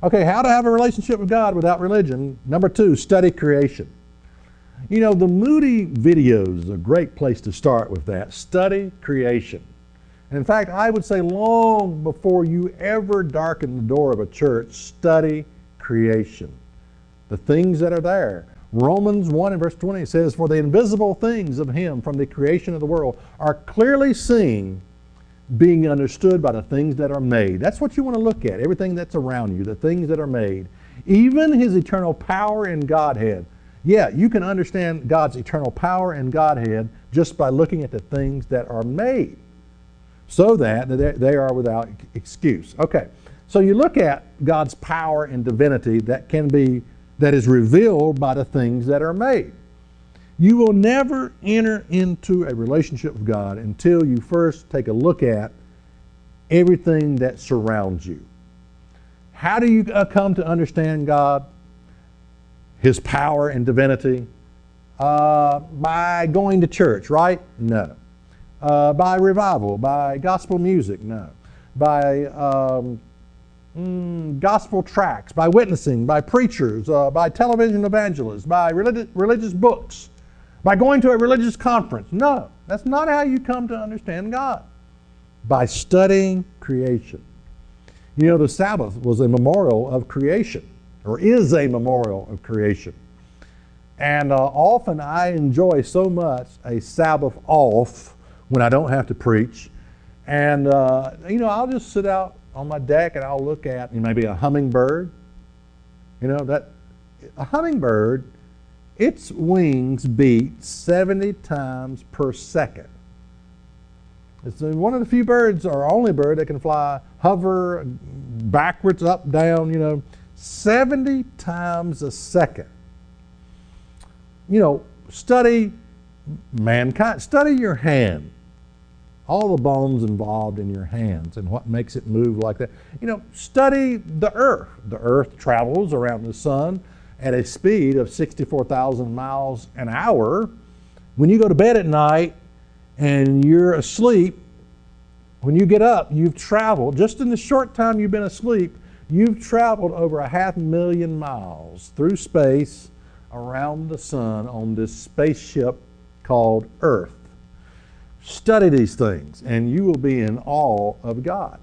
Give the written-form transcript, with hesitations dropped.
Okay, how to have a relationship with God without religion. Number 2, study creation. You know, the Moody videos is a great place to start with that. Study creation. And in fact, I would say long before you ever darken the door of a church, study creation. The things that are there. Romans 1 and verse 20 says, "For the invisible things of him from the creation of the world are clearly seen, being understood by the things that are made." That's what you want to look at, everything that's around you, the things that are made. Even his eternal power and Godhead. Yeah, you can understand God's eternal power and Godhead just by looking at the things that are made, so that they are without excuse. Okay, so you look at God's power and divinity that is revealed by the things that are made. You will never enter into a relationship with God until you first take a look at everything that surrounds you. How do you come to understand God, his power and divinity? By going to church, right? No. By revival, by gospel music? No. By gospel tracts, by witnessing, by preachers, by television evangelists, by religious books, by going to a religious conference? No, that's not how you come to understand God. By studying creation. You know, the Sabbath was a memorial of creation, or is a memorial of creation. And often I enjoy so much a Sabbath off when I don't have to preach. And, you know, I'll just sit out on my deck and I'll look at maybe a hummingbird. You know, a hummingbird, its wings beat 70 times per second. It's one of the few birds, or only bird, that can fly, hover backwards, up, down, 70 times a second. You know, study mankind, study your hand. All the bones involved in your hands and what makes it move like that. You know, study the earth. The earth travels around the sun at a speed of 64,000 miles an hour. When you go to bed at night and you're asleep, when you get up, you've traveled, just in the short time you've been asleep, you've traveled over 500,000 miles through space around the sun on this spaceship called Earth. Study these things and you will be in awe of God.